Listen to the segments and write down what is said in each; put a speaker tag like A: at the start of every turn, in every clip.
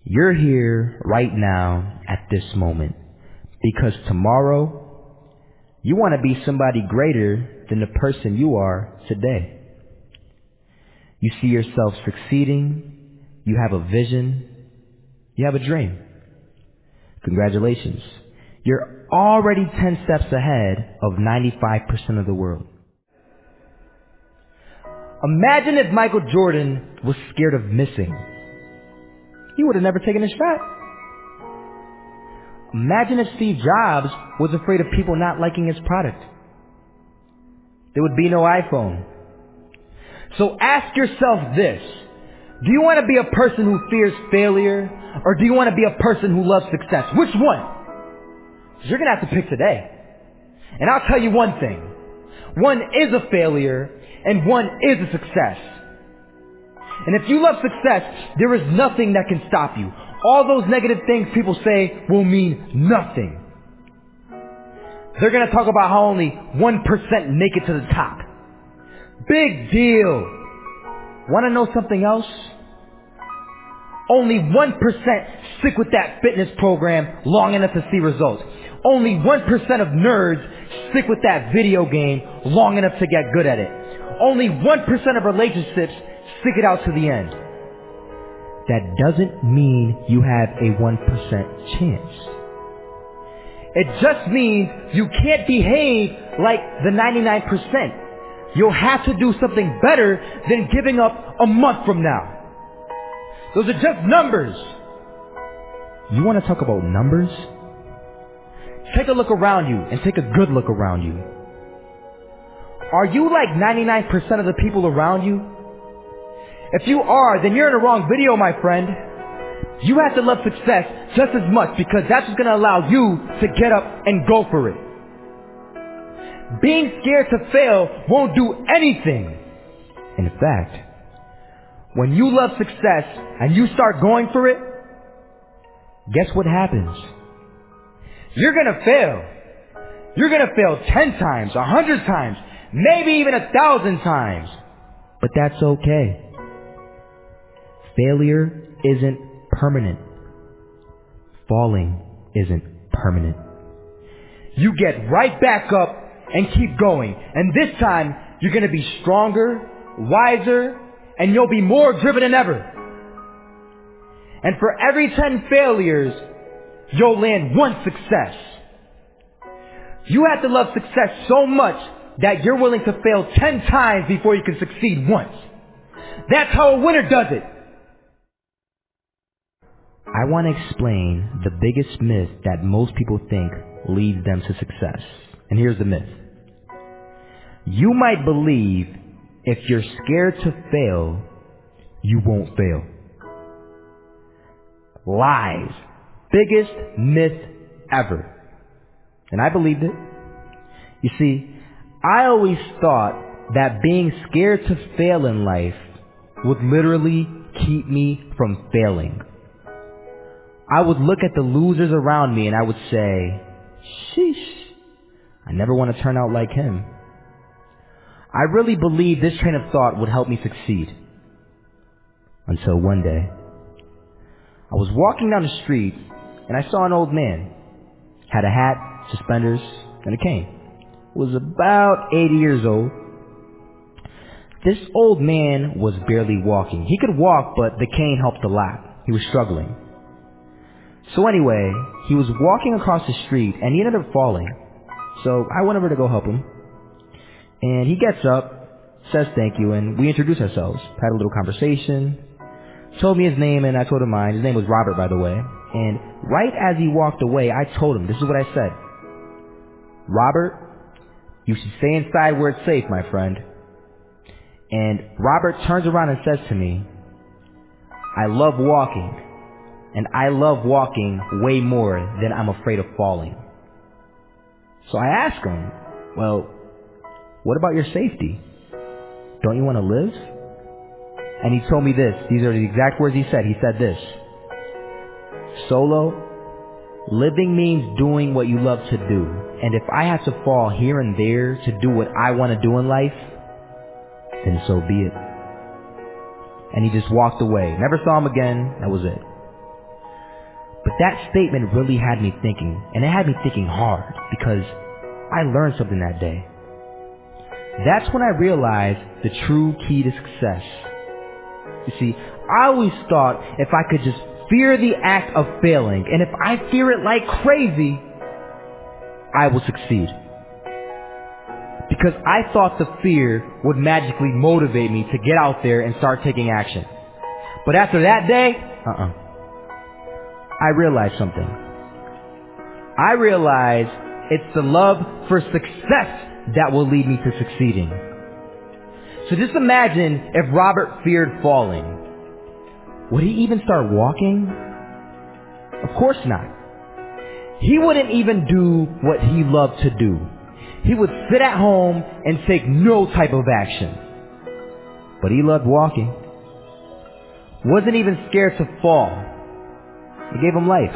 A: You're here right now at this moment because tomorrow you want to be somebody greater than the person you are today. You see yourself succeeding, you have a vision, you have a dream. Congratulations. You're already 10 steps ahead of 95% of the world. Imagine if Michael Jordan was scared of missing. He would have never taken a shot. Imagine if Steve Jobs was afraid of people not liking his product. There would be no iPhone. So ask yourself this. Do you want to be a person who fears failure, or do you want to be a person who loves success? Which one? You're going to have to pick today. And I'll tell you one thing. One is a failure, and one is a success. And if you love success, there is nothing that can stop you. All those negative things people say will mean nothing. They're going to talk about how only 1% make it to the top. Big deal. Want to know something else? Only 1% stick with that fitness program long enough to see results. Only 1% of nerds stick with that video game long enough to get good at it. Only 1% of relationships stick it out to the end. That doesn't mean you have a 1% chance. It just means you can't behave like the 99%. You'll have to do something better than giving up a month from now. Those are just numbers. You want to talk about numbers? Take a look around you and take a good look around you. Are you like 99% of the people around you? If you are, then you're in the wrong video, my friend. You have to love success just as much because that's what's going to allow you to get up and go for it. Being scared to fail won't do anything. In fact, when you love success and you start going for it, guess what happens? You're going to fail. You're going to fail 10 times, 100 times, maybe even 1,000 times. But that's okay. Failure isn't permanent. Falling isn't permanent. You get right back up and keep going. And this time, you're going to be stronger, wiser, and you'll be more driven than ever. And for every 10 failures, you'll land one success. You have to love success so much that you're willing to fail 10 times before you can succeed once. That's how a winner does it. I want to explain the biggest myth that most people think leads them to success. And here's the myth. You might believe if you're scared to fail, you won't fail. Lies. Biggest myth ever. And I believed it. You see, I always thought that being scared to fail in life would literally keep me from failing. I would look at the losers around me and I would say, sheesh, I never want to turn out like him. I really believed this train of thought would help me succeed. Until one day, I was walking down the street and I saw an old man. Had a hat, suspenders, and a cane. Was about 80 years old. This old man was barely walking. He could walk, but the cane helped a lot. He was struggling. So anyway, he was walking across the street and he ended up falling. So I went over to go help him. And he gets up, says thank you, and we introduced ourselves. Had a little conversation. Told me his name and I told him mine. His name was Robert, by the way. And right as he walked away, I told him, this is what I said. Robert, you should stay inside where it's safe, my friend. And Robert turns around and says to me, I love walking. And I love walking way more than I'm afraid of falling. So I asked him, well, what about your safety? Don't you want to live? And he told me this. These are the exact words he said. He said this. Solo, living means doing what you love to do. And if I have to fall here and there to do what I want to do in life, then so be it. And he just walked away. Never saw him again. That was it. But that statement really had me thinking, and it had me thinking hard, because I learned something that day. That's when I realized the true key to success. You see, I always thought if I could just fear the act of failing, and if I fear it like crazy, I will succeed. Because I thought the fear would magically motivate me to get out there and start taking action. But after that day, I realized something. I realized it's the love for success that will lead me to succeeding. So just imagine if Robert feared falling. Would he even start walking? Of course not. He wouldn't even do what he loved to do. He would sit at home and take no type of action. But he loved walking. Wasn't even scared to fall. It gave him life.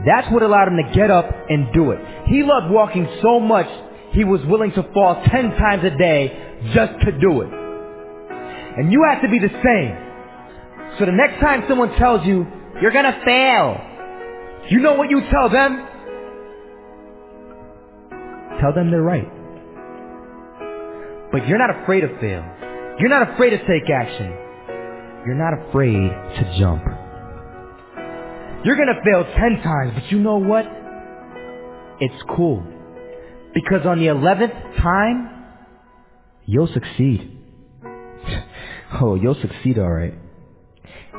A: That's what allowed him to get up and do it. He loved walking so much, he was willing to fall 10 times a day just to do it. And you have to be the same. So the next time someone tells you, you're gonna fail, you know what you tell them? Tell them they're right. But you're not afraid to fail. You're not afraid to take action. You're not afraid to jump. You're gonna fail 10 times, but you know what? It's cool. Because on the 11th time, you'll succeed. Oh, you'll succeed alright.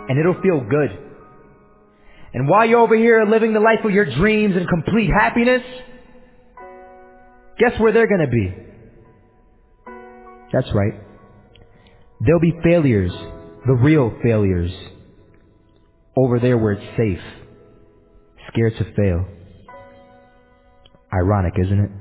A: And it'll feel good. And while you're over here living the life of your dreams and complete happiness, guess where they're gonna be? That's right. There'll be failures, the real failures, over there where it's safe, scared to fail. Ironic, isn't it?